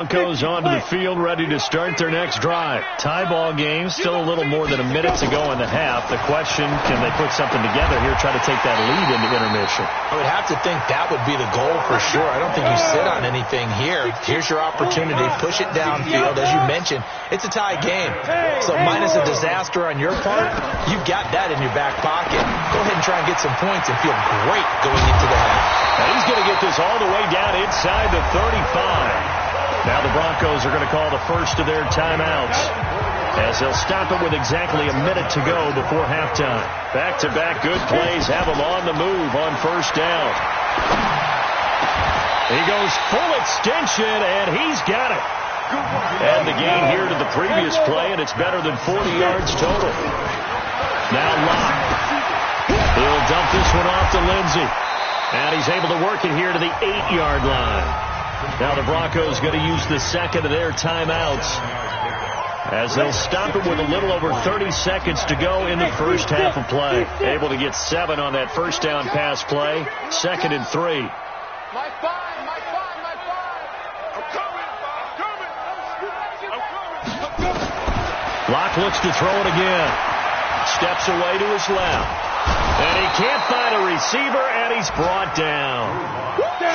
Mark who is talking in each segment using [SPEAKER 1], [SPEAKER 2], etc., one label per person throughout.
[SPEAKER 1] Broncos onto the field, ready to start their next drive. Tie ball game, still a little more than a minute to go in the half. The question, can they put something together here, try to take that lead into intermission?
[SPEAKER 2] I would have to think that would be the goal for sure. I don't think you sit on anything here. Here's your opportunity. Push it downfield. As you mentioned, it's a tie game. So minus a disaster on your part, you've got that in your back pocket. Go ahead and try and get some points and feel great going into the half.
[SPEAKER 1] And he's going to get this all the way down inside the 35. Now the Broncos are going to call the first of their timeouts as they'll stop it with exactly a minute to go before halftime. Back-to-back good plays have them on the move on first down. He goes full extension, and he's got it. And the gain here to the previous play, and it's better than 40 yards total. Now Locke. He'll dump this one off to Lindsey. And he's able to work it here to the 8-yard line. Now the Broncos going to use the second of their timeouts as they'll stop it with a little over 30 seconds to go in the first half of play. Able to get 7 on that first down pass play. 2nd and 3. Locke looks to throw it again. Steps away to his left. And he can't find a receiver, and he's brought down.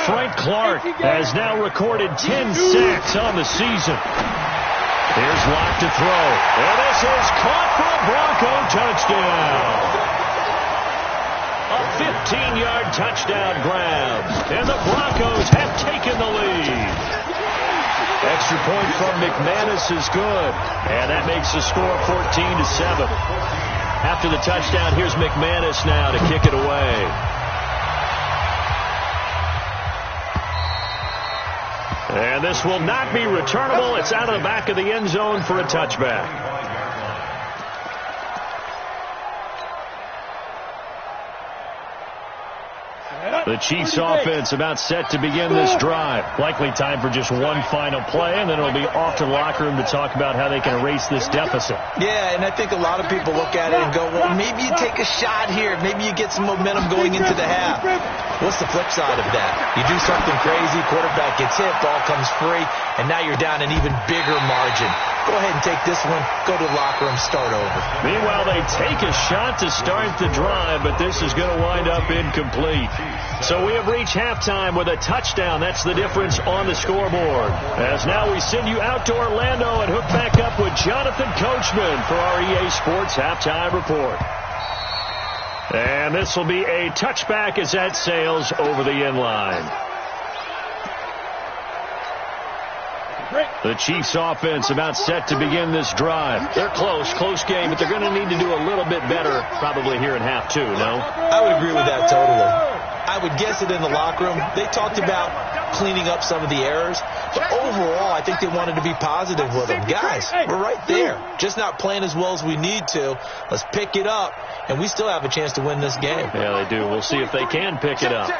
[SPEAKER 1] Frank Clark has now recorded 10 sacks on the season. Here's Locke to throw. And this is caught for a Bronco touchdown. A 15-yard touchdown grab. And the Broncos have taken the lead. Extra point from McManus is good. And that makes the score 14-7. After the touchdown, here's McManus now to kick it away. And this will not be returnable. It's out of the back of the end zone for a touchback. The Chiefs offense about set to begin this drive. Likely time for just one final play, and then it'll be off to the locker room to talk about how they can erase this deficit.
[SPEAKER 2] Yeah, and I think a lot of people look at it and go, well, maybe you take a shot here. Maybe you get some momentum going into the half. What's the flip side of that? You do something crazy, quarterback gets hit, ball comes free, and now you're down an even bigger margin. Go ahead and take this one, go to the locker room, start over.
[SPEAKER 1] Meanwhile, they take a shot to start the drive, but this is going to wind up incomplete. So we have reached halftime with a touchdown. That's the difference on the scoreboard. As now we send you out to Orlando and hook back up with Jonathan Coachman for our EA Sports Halftime Report. And this will be a touchback as that sails over the end line. The Chiefs offense about set to begin this drive. They're close game, but they're going to need to do a little bit better probably here in half two, no?
[SPEAKER 2] I would agree with that totally. I would guess it in the locker room. They talked about cleaning up some of the errors, but overall I think they wanted to be positive with them. Guys, we're right there. Just not playing as well as we need to. Let's pick it up, and we still have a chance to win this game.
[SPEAKER 1] Yeah, they do. We'll see if they can pick it up.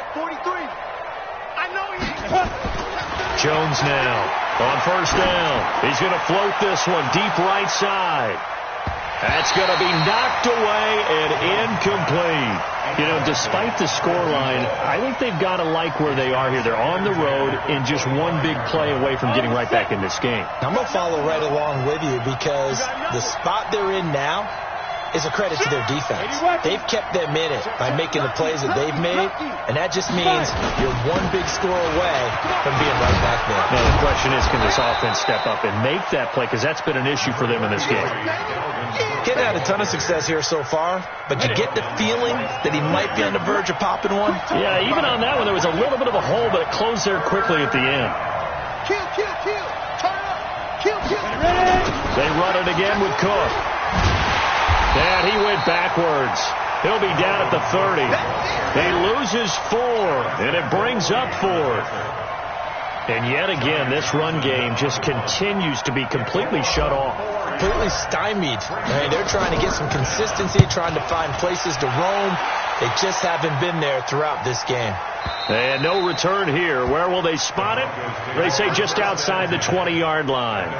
[SPEAKER 1] Jones now on first down. He's going to float this one deep right side. That's going to be knocked away and incomplete. You know, despite the scoreline, I think they've got to like where they are here. They're on the road and just one big play away from getting right back in this game.
[SPEAKER 2] I'm going to follow right along with you because the spot they're in now is a credit to their defense. They've kept them in it by making the plays that they've made, and that just means you're one big score away from being right back there.
[SPEAKER 1] Now, the question is, can this offense step up and make that play? Because that's been an issue for them in this game.
[SPEAKER 2] Getting had a ton of success here so far, but you get the feeling that he might be on the verge of popping one.
[SPEAKER 1] Yeah, even on that one, there was a little bit of a hole, but it closed there quickly at the end. They run it again with Cook. And he went backwards. He'll be down at the 30. He loses 4, and it brings up 4th. And yet again, this run game just continues to be completely shut off.
[SPEAKER 2] Completely stymied. I mean, they're trying to get some consistency, trying to find places to roam. They just haven't been there throughout this game.
[SPEAKER 1] And no return here. Where will they spot it? They say just outside the 20-yard line.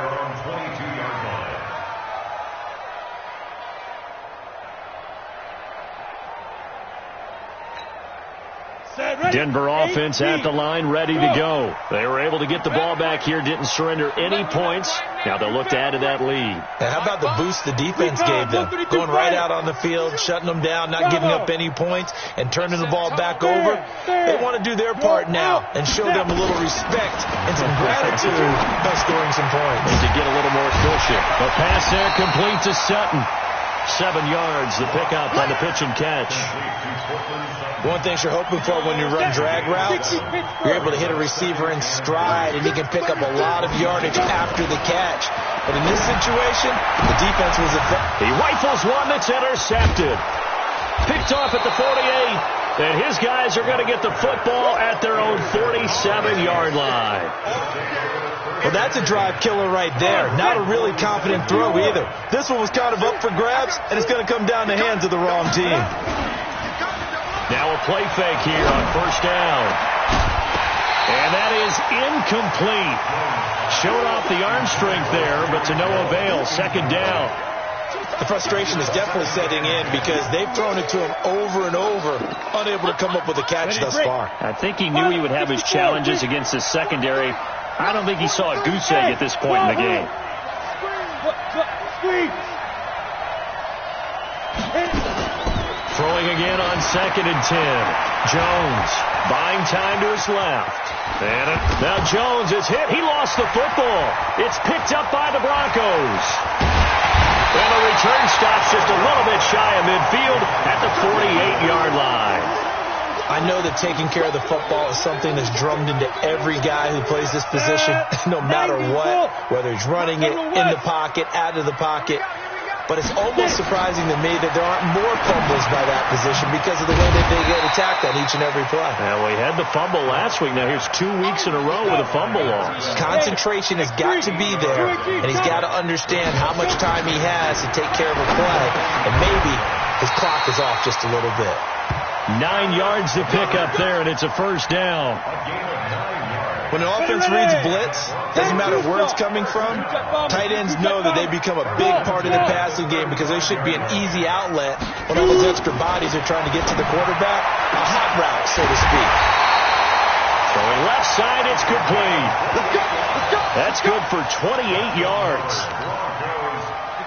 [SPEAKER 3] Set,
[SPEAKER 1] Denver offense at the line, ready to go. They were able to get the ball back here, didn't surrender any points. Now they'll look to add to that lead.
[SPEAKER 2] And how about the boost the defense gave them? Going right out on the field, shutting them down, not giving up any points, and turning the ball back over. They want to do their part now and show them a little respect and some gratitude by scoring some points.
[SPEAKER 1] And to get a little more efficient. The pass there complete to Sutton. 7 yards, the pickup on the pitch and catch.
[SPEAKER 2] One thing you're hoping for when you run drag routes, you're able to hit a receiver in stride, and he can pick up a lot of yardage after the catch. But in this situation, the defense was effective.
[SPEAKER 1] He rifles one that's intercepted. Picked off at the 48, and his guys are going to get the football at their own 47-yard line.
[SPEAKER 2] Well, that's a drive killer right there. Not a really confident throw either. This one was kind of up for grabs, and it's going to come down the hands of the wrong team.
[SPEAKER 1] Now a play fake here on first down. And that is incomplete. Showed off the arm strength there, but to no avail. Second down.
[SPEAKER 2] The frustration is definitely setting in because they've thrown it to him over and over, unable to come up with a catch thus far.
[SPEAKER 1] I think he knew he would have his challenges against the secondary. I don't think he saw a goose egg at this point in the game. Throwing again on 2nd and 10. Jones buying time to his left. And now Jones is hit. He lost the football. It's picked up by the Broncos. And the return stops just a little bit shy of midfield at the 48-yard line.
[SPEAKER 2] I know that taking care of the football is something that's drummed into every guy who plays this position, no matter what, whether he's running it, in the pocket, out of the pocket. But it's almost surprising to me that there aren't more fumbles by that position because of the way that they get attacked on each and every play.
[SPEAKER 1] Well, we had the fumble last week. Now here's 2 weeks in a row with a fumble loss.
[SPEAKER 2] Concentration has got to be there, and he's got to understand how much time he has to take care of a play, and maybe his clock is off just a little bit.
[SPEAKER 1] 9 yards to pick up there, and it's a first down.
[SPEAKER 2] When an offense reads blitz, doesn't matter where it's coming from, tight ends know that they become a big part of the passing game because they should be an easy outlet when all those extra bodies are trying to get to the quarterback. A hot route, so to speak.
[SPEAKER 1] Throwing left side, it's complete. That's good for 28 yards.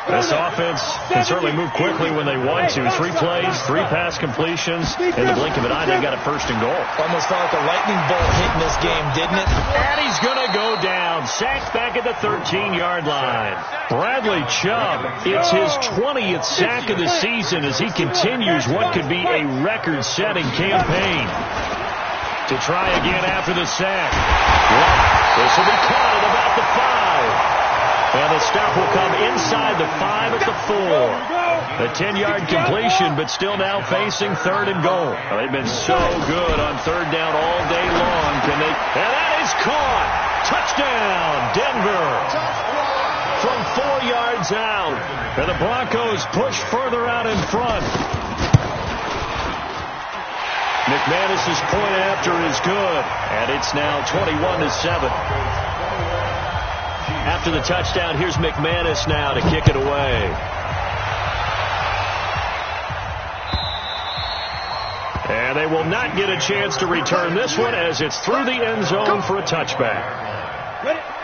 [SPEAKER 1] This offense can certainly move quickly when they want to. 3 plays, 3 pass completions. In the blink of an eye, they got a first and goal.
[SPEAKER 2] Almost felt like a lightning bolt hit in this game, didn't it?
[SPEAKER 1] And he's going to go down. Sacked back at the 13-yard line. Bradley Chubb, it's his 20th sack of the season as he continues what could be a record-setting campaign. To try again after the sack. Well, this will be caught at about the 5. And the stop will come inside the 5 at the 4. The 10-yard completion, but still now facing 3rd and goal. Well, they've been so good on 3rd down all day long. Can they? And that is caught. Touchdown, Denver. From 4 yards out. And the Broncos push further out in front. McManus's point after is good. And it's now 21-7. After the touchdown, here's McManus now to kick it away. And they will not get a chance to return this one as it's through the end zone for a touchback.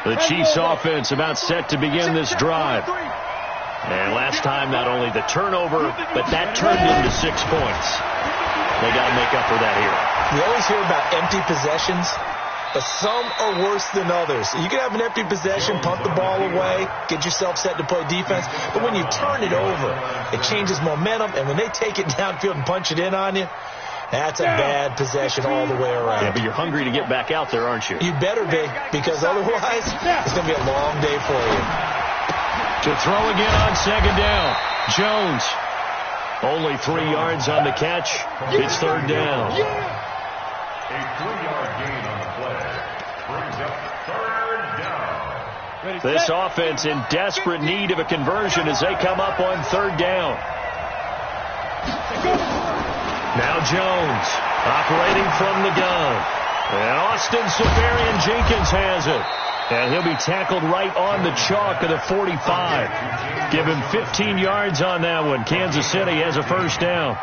[SPEAKER 1] The Chiefs offense about set to begin this drive. And last time, not only the turnover, but that turned into 6 points. They got to make up for that here.
[SPEAKER 2] You always hear about empty possessions, but some are worse than others. You can have an empty possession, punt the ball away, get yourself set to play defense, but when you turn it over, it changes momentum, and when they take it downfield and punch it in on you, that's a bad possession all the way around.
[SPEAKER 1] Yeah, but you're hungry to get back out there, aren't you?
[SPEAKER 2] You better be, because otherwise, it's going to be a long day for you.
[SPEAKER 1] To throw again on 2nd down. Jones. Only 3 yards on the catch. It's 3rd down.
[SPEAKER 3] A 3-yard gain on the play brings up 3rd down.
[SPEAKER 1] This offense in desperate need of a conversion as they come up on 3rd down. Now Jones operating from the gun. And Austin Seferian-Jenkins has it. And he'll be tackled right on the chalk of the 45. Give him 15 yards on that one. Kansas City has a first down.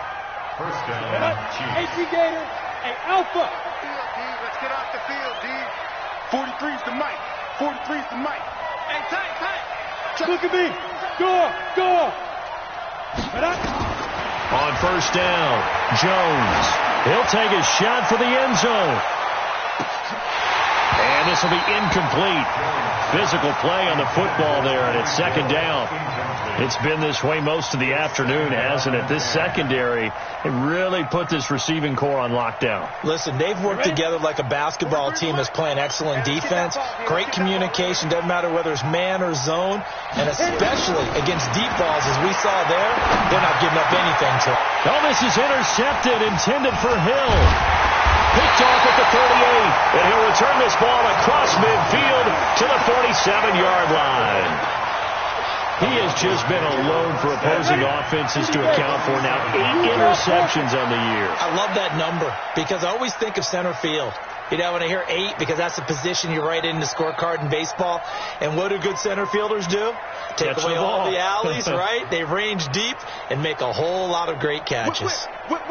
[SPEAKER 3] First down, Chiefs.
[SPEAKER 4] Gator, a alpha. Get off the field, D. 43's the mic. 43's the mic. Hey, tight. Look at me. Go.
[SPEAKER 1] On first down, Jones. He'll take a shot for the end zone. And this will be incomplete. Physical play on the football there, and it's second down. It's been this way most of the afternoon, hasn't it? This secondary, it really put this receiving core on lockdown.
[SPEAKER 2] Listen, they've worked together like a basketball team that's playing excellent defense. Great communication, doesn't matter whether it's man or zone. And especially against deep balls, as we saw there, they're not giving up anything to them.
[SPEAKER 1] Oh, this is intercepted, intended for Hill. Picked off at the 38, and he'll return this ball across midfield to the 47-yard line. He has just been alone for opposing offenses to account for now 8 interceptions on the year.
[SPEAKER 2] I love that number because I always think of center field. You know, when I hear 8, because that's the position you write in the scorecard in baseball. And what do good center fielders do? Take away all the alleys, right? They range deep and make a whole lot of great catches.
[SPEAKER 4] Whip.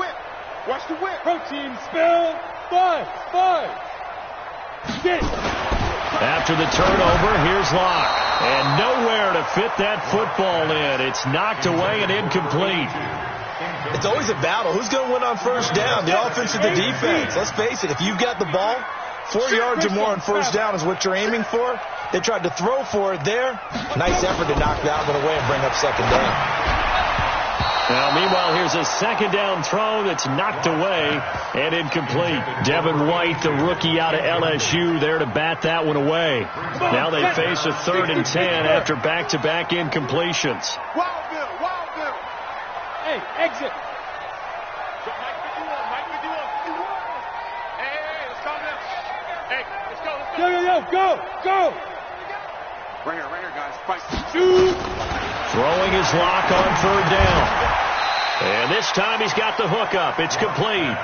[SPEAKER 4] Watch the whip. Protein spill. 5. Get it.
[SPEAKER 1] After the turnover, here's Locke. And nowhere to fit that football in. It's knocked away and incomplete.
[SPEAKER 2] It's always a battle. Who's going to win on first down, the offense or the defense? Let's face it, if you've got the ball, 4 yards or more on first down is what you're aiming for. They tried to throw for it there. Nice effort to knock that one away and bring up second down.
[SPEAKER 1] Now, meanwhile, here's a second down throw that's knocked away and incomplete. Devin White, the rookie out of LSU, there to bat that one away. Now they face a 3rd and 10 after back-to-back incompletions.
[SPEAKER 4] Wild Bill. Hey, exit. Mike, Hey, let's calm down. Hey, let's go. Go. Right here, guys. Fight. Shoot.
[SPEAKER 1] Throwing his Lock on 3rd down. And this time he's got the hook up. It's complete.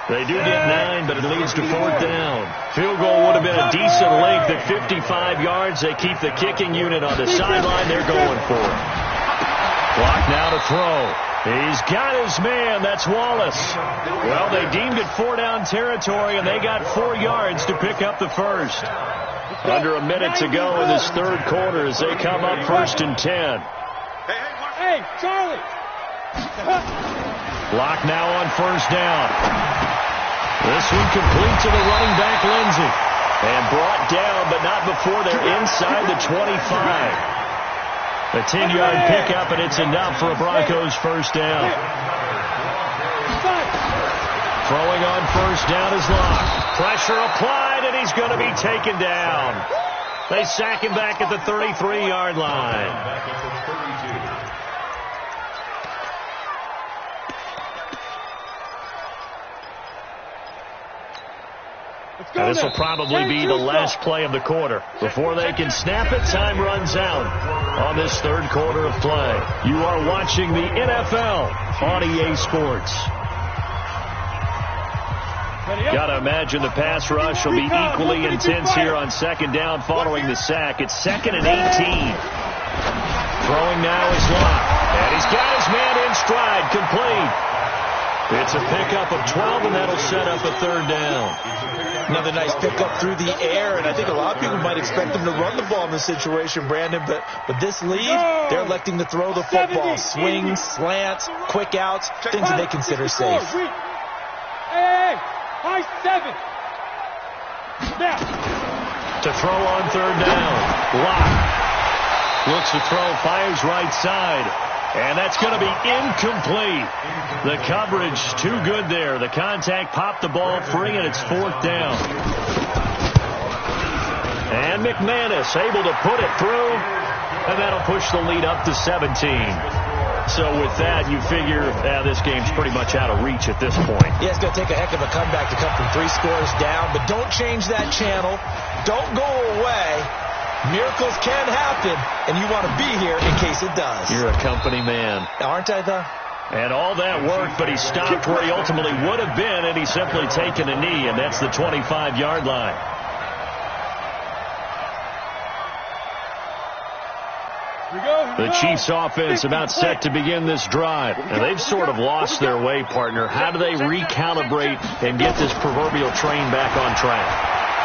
[SPEAKER 1] They do get 9, but it leads to 4th down. Field goal would have been a decent length at 55 yards. They keep the kicking unit on the sideline. They're going for it. Clock now to throw. He's got his man. That's Wallace. Well, they deemed it 4-down territory, and they got 4 yards to pick up the first. Under a minute to go in this 3rd quarter as they come up 1st and 10.
[SPEAKER 4] Hey, Charlie.
[SPEAKER 1] Lock now on first down. This one complete to the running back, Lindsey. And brought down, but not before they're inside the 25. A 10-yard pickup, and it's enough for a Broncos first down. Throwing on first down is Lock. Pressure applied, and he's going to be taken down. They sack him back at the 33-yard line. And this will probably be the last play of the quarter. Before they can snap it, time runs out on this 3rd quarter of play. You are watching the NFL on EA Sports. Got to imagine the pass rush will be equally intense here on 2nd down following the sack. It's 2nd and 18. Throwing now is Lock. And he's got his man in stride, complete. It's a pickup of 12, and that'll set up a 3rd down.
[SPEAKER 2] Another nice pickup through the air, and I think a lot of people might expect them to run the ball in this situation, Brandon, but with this lead, they're electing to throw the football. Swings, slants, quick outs, things that they consider safe.
[SPEAKER 4] Hey, high 7. Now.
[SPEAKER 1] To throw on 3rd down. Lock. Looks to throw, fires right side. And that's going to be incomplete. The coverage too good there. The contact popped the ball free, and it's 4th down. And McManus able to put it through, and that'll push the lead up to 17. So with that, you figure this game's pretty much out of reach at this point.
[SPEAKER 2] Yeah, it's going to take a heck of a comeback to come from 3 scores down, but don't change that channel. Don't go away. Miracles can happen, and you want to be here in case it does.
[SPEAKER 1] You're a company man.
[SPEAKER 2] Aren't I, though?
[SPEAKER 1] And all that worked, but he stopped where he ultimately would have been, and he's simply taken a knee, and that's the 25-yard line. The Chiefs offense about set to begin this drive. And they've sort of lost their way, partner. How do they recalibrate and get this proverbial train back on track?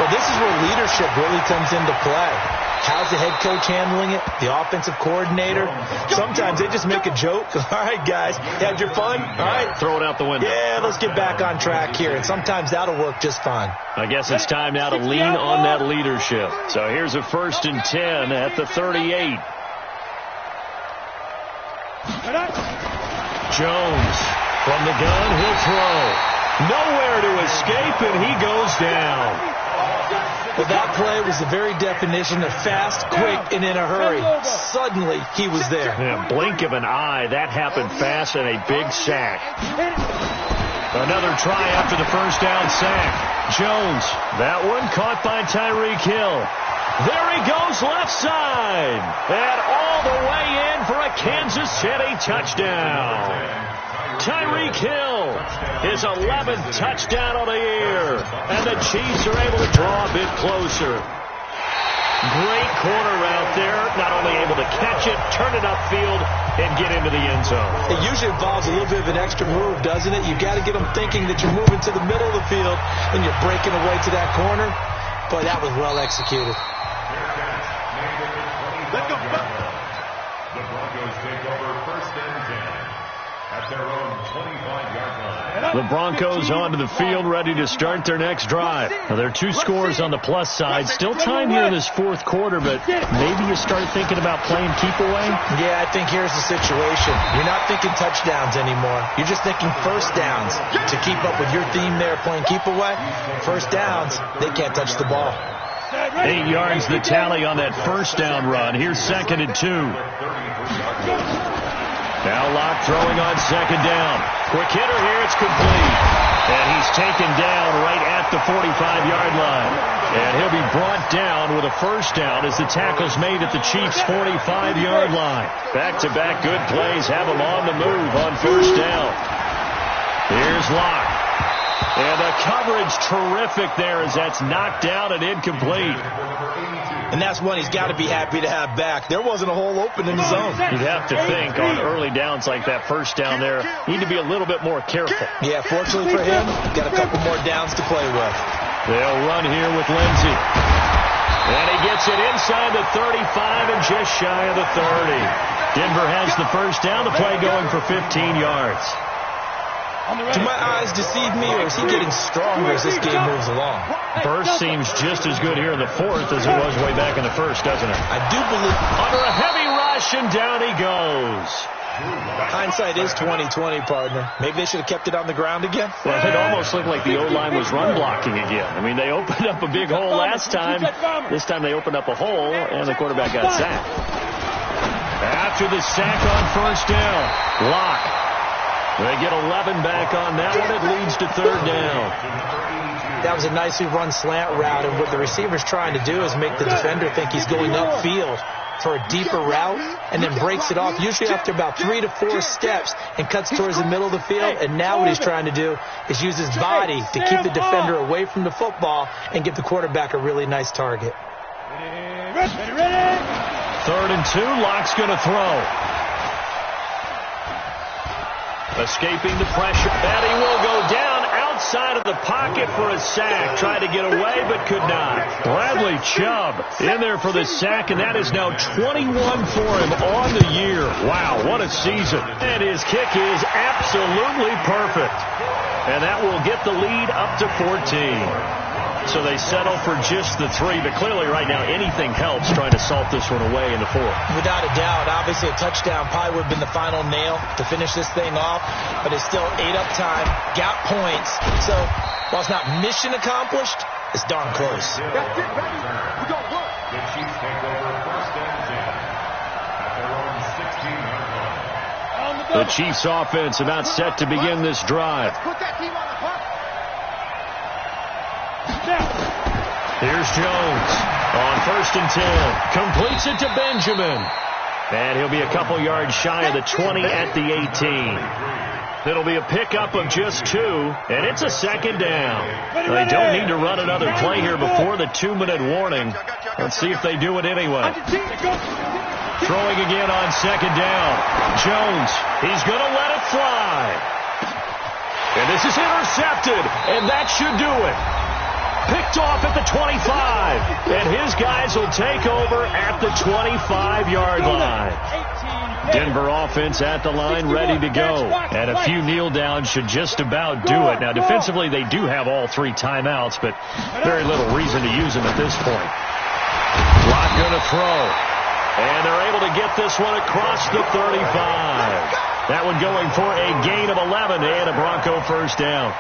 [SPEAKER 2] Well, this is where leadership really comes into play. How's the head coach handling it? The offensive coordinator? Sometimes they just make a joke. All right, guys, had your fun? All right.
[SPEAKER 1] Throw it out the window.
[SPEAKER 2] Yeah, let's get back on track here. And sometimes that'll work just fine.
[SPEAKER 1] I guess it's time now to lean on that leadership. So here's a 1st and 10 at the 38. Jones from the gun, he'll throw. Nowhere to escape, and he goes down.
[SPEAKER 2] Well, that play was the very definition of fast, quick, and in a hurry. Suddenly, he was there.
[SPEAKER 1] Yeah, blink of an eye, that happened fast, and a big sack. Another try after the first down sack. Jones, that one caught by Tyreek Hill. There he goes, left side. And all the way in for a Kansas City touchdown. Tyreek Hill, his 11th touchdown of the year. And the Chiefs are able to draw a bit closer. Great corner out there. Not only able to catch it, turn it upfield, and get into the end zone.
[SPEAKER 2] It usually involves a little bit of an extra move, doesn't it? You've got to get them thinking that you're moving to the middle of the field and you're breaking away to that corner. Boy, that was well executed.
[SPEAKER 3] Let's go. The Broncos take over 1st and 10 at their own 25-yard line.
[SPEAKER 1] The Broncos onto the field, ready to start their next drive. Now, there are 2 scores on the plus side. Still time here in this 4th quarter, but maybe you start thinking about playing keep away?
[SPEAKER 2] Yeah, I think here's the situation. You're not thinking touchdowns anymore. You're just thinking first downs. To keep up with your theme there, playing keep away, first downs, they can't touch the ball.
[SPEAKER 1] 8 yards the tally on that first down run. Here's 2nd and 2. Now Locke throwing on 2nd down. Quick hitter here, it's complete. And he's taken down right at the 45-yard line. And he'll be brought down with a first down as the tackle's made at the Chiefs' 45-yard line. Back-to-back good plays have him on the move on first down. Here's Locke. And the coverage terrific there as that's knocked down and incomplete.
[SPEAKER 2] And that's one he's got to be happy to have back. There wasn't a hole open in the zone.
[SPEAKER 1] You'd have to think on early downs like that first down there, need to be a little bit more careful.
[SPEAKER 2] Yeah, fortunately for him, got a couple more downs to play with.
[SPEAKER 1] They'll run here with Lindsey. And he gets it inside the 35 and just shy of the 30. Denver has the first down, the play going for 15 yards.
[SPEAKER 2] Do my eyes deceive me, or is he getting stronger as this game moves along?
[SPEAKER 1] Burst seems just as good here in the 4th as it was way back in the 1st, doesn't it?
[SPEAKER 2] I do believe.
[SPEAKER 1] Under a heavy rush, and down he goes.
[SPEAKER 2] Hindsight is 20/20, partner. Maybe they should have kept it on the ground again.
[SPEAKER 1] Well, it almost looked like the O-line was run blocking again. I mean, they opened up a big hole last time. This time they opened up a hole, and the quarterback got sacked. After the sack on first down, Locke. They get 11 back on that one. It leads to 3rd down.
[SPEAKER 2] That was a nicely run slant route, and what the receiver's trying to do is make the defender think he's going upfield for a deeper route, and then breaks it off, usually after about 3 to 4 steps, and cuts towards the middle of the field. And now what he's trying to do is use his body to keep the defender away from the football and give the quarterback a really nice target.
[SPEAKER 1] 3rd and 2, Locke's going to throw. Escaping the pressure, and he will go down outside of the pocket for a sack. Tried to get away, but could not. Bradley Chubb in there for the sack, and that is now 21 for him on the year. Wow, what a season. And his kick is absolutely perfect. And that will get the lead up to 14. So they settle for just the 3, but clearly right now anything helps trying to salt this one away in the 4th.
[SPEAKER 2] Without a doubt, obviously a touchdown probably would have been the final nail to finish this thing off, but it's still 8 up time, got points. So while it's not mission accomplished, it's darn close.
[SPEAKER 3] The Chiefs take over 1st and 10 at their own 16-yard line.
[SPEAKER 1] The Chiefs offense about set to begin this drive. Here's Jones on 1st and 10. Completes it to Benjamin. And he'll be a couple yards shy of the 20 at the 18. It'll be a pickup of just 2, and it's a 2nd down. They don't need to run another play here before the 2-minute warning. Let's see if they do it anyway. Throwing again on second down. Jones, he's going to let it fly. And this is intercepted, and that should do it. Picked off at the 25, and his guys will take over at the 25-yard line. Denver offense at the line, ready to go. And a few kneel downs should just about do it. Now, defensively, they do have all 3 timeouts, but very little reason to use them at this point. Clock going to throw. And they're able to get this one across the 35. That one going for a gain of 11 and a Bronco first down.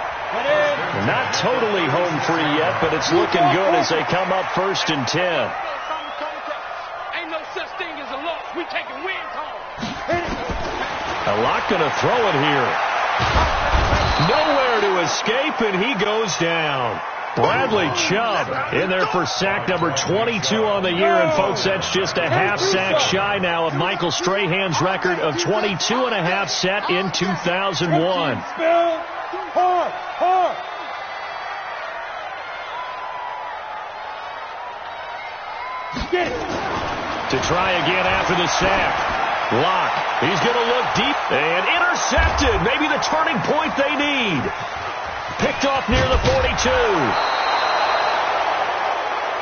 [SPEAKER 1] Not totally home free yet, but it's looking good as they come up 1st and 10.
[SPEAKER 4] Ain't no such thing as a loss. We taking wins home.
[SPEAKER 1] A lot going to throw it here. Nowhere to escape, and he goes down. Bradley Chubb in there for sack number 22 on the year. And, folks, that's just a half sack shy now of Michael Strahan's record of 22 and a half set in 2001. To try again after the sack. Locke, he's going to look deep and intercepted. Maybe the turning point they need. Picked off near the 42.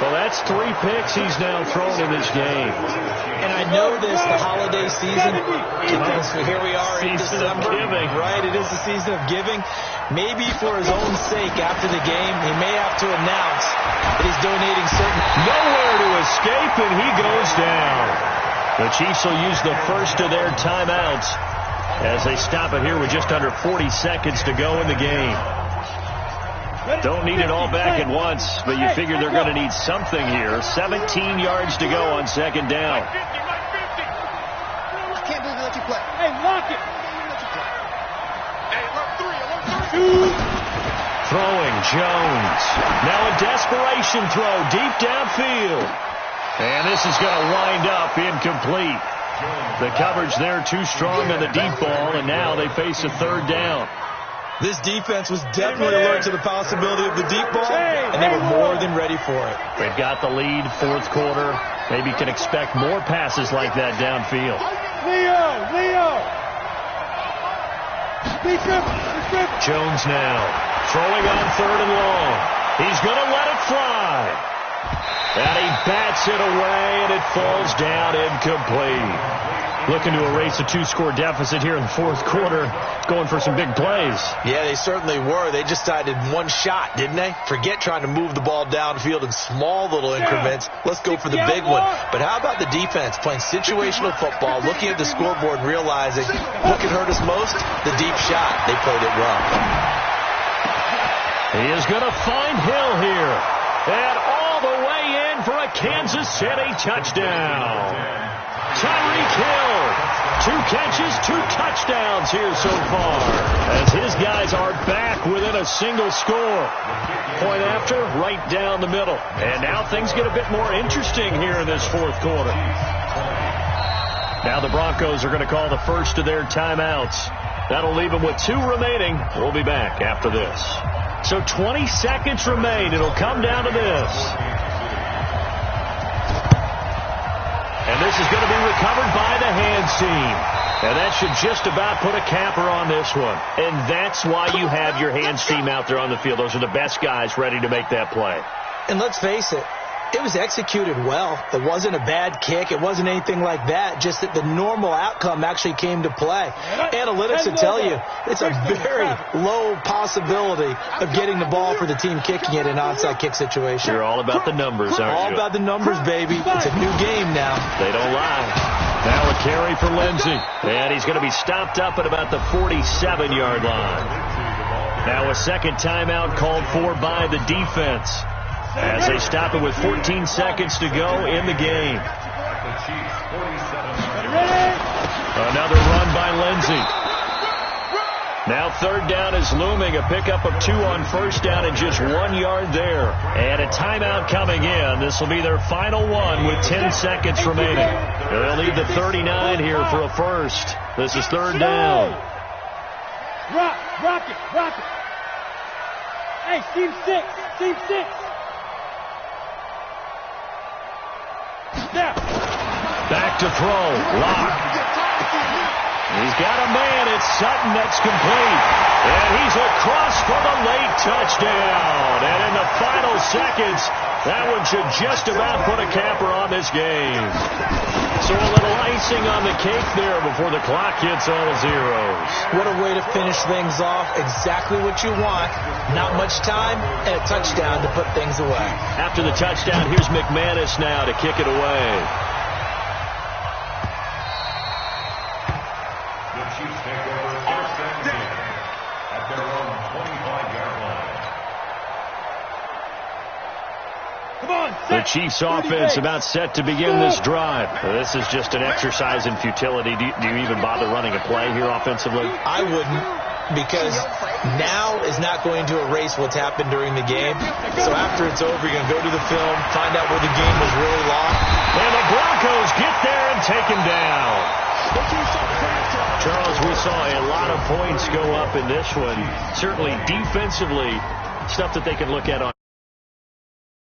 [SPEAKER 1] Well, that's 3 picks he's now thrown in this game.
[SPEAKER 2] And I know this, the holiday season, because here we are in
[SPEAKER 1] December. Season of giving.
[SPEAKER 2] Right, it is the season of giving. Maybe for his own sake after the game, he may have to announce that he's donating certain...
[SPEAKER 1] Nowhere to escape, and he goes down. The Chiefs will use the first of their timeouts as they stop it here with just under 40 seconds to go in the game. Don't need it all back at once, but you figure they're going to need something here. 17 yards to go on second down.
[SPEAKER 4] I can't believe they let you play. Hey, lock it. Hey, look, 3.
[SPEAKER 1] Throwing, Jones. Now a desperation throw deep downfield. And this is going to wind up incomplete. The coverage there too strong on the deep ball, and now they face a 3rd down.
[SPEAKER 2] This defense was definitely alert to the possibility of the deep ball, and they were more than ready for it.
[SPEAKER 1] They've got the lead, 4th quarter. Maybe can expect more passes like that downfield.
[SPEAKER 4] Leo!
[SPEAKER 1] Jones now throwing on 3rd and long. He's going to let it fly. And he bats it away, and it falls down incomplete. Looking to erase a 2-score deficit here in the 4th quarter. Going for some big plays.
[SPEAKER 2] Yeah, they certainly were. They just decided one shot, didn't they? Forget trying to move the ball downfield in small little increments. Let's go for the big one. But how about the defense playing situational football, looking at the scoreboard and realizing what can hurt us most? The deep shot. They played it well.
[SPEAKER 1] He is going to find Hill here. And all the way in for a Kansas City touchdown. Tyreek Hill, 2 catches, 2 touchdowns here so far, as his guys are back within a single score. Point after, right down the middle. And now things get a bit more interesting here in this 4th quarter. Now the Broncos are going to call the first of their timeouts. That'll leave them with 2 remaining. We'll be back after this. So 20 seconds remain. It'll come down to this. And this is going to be recovered by the hands team. And that should just about put a capper on this one. And that's why you have your hands team out there on the field. Those are the best guys ready to make that play.
[SPEAKER 2] And let's face it, it was executed well. It wasn't a bad kick. It wasn't anything like that. Just that the normal outcome actually came to play. Analytics will tell you it's a very low possibility of getting the ball for the team kicking it in an onside kick situation.
[SPEAKER 1] You're all about the numbers, aren't you?
[SPEAKER 2] All about the numbers, baby. It's a new game now.
[SPEAKER 1] They don't lie. Now a carry for Lindsey. And he's going to be stopped up at about the 47-yard line. Now a second timeout called for by the defense, as they stop it with 14 seconds to go in the game. Another run by Lindsey. Now 3rd down is looming. A pickup of 2 on 1st down and just 1 yard there. And a timeout coming in. This will be their final one with 10 seconds remaining. They'll need the 39 here for a first. This is 3rd down.
[SPEAKER 4] Rock it. Hey, team 6. Now.
[SPEAKER 1] Back to throw. Lock. He's got a man. It's Sutton. That's complete. And he's across for the late touchdown. And in the final seconds, that one should just about put a capper on this game. So a little icing on the cake there before the clock hits all zeros.
[SPEAKER 2] What a way to finish things off. Exactly what you want. Not much time and a touchdown to put things away.
[SPEAKER 1] After the touchdown, here's McManus now to kick it away.
[SPEAKER 3] The Chiefs take over first and 10 at their own 25-yard line.
[SPEAKER 1] The Chiefs offense about set to begin this drive. This is just an exercise in futility. Do you even bother running a play here offensively?
[SPEAKER 2] I wouldn't, because now is not going to erase what's happened during the game. So after it's over, you're going to go to the film, find out where the game was really lost.
[SPEAKER 1] And the Broncos get there and take him down. Charles, we saw a lot of points go up in this one. Certainly defensively, stuff that they can look at on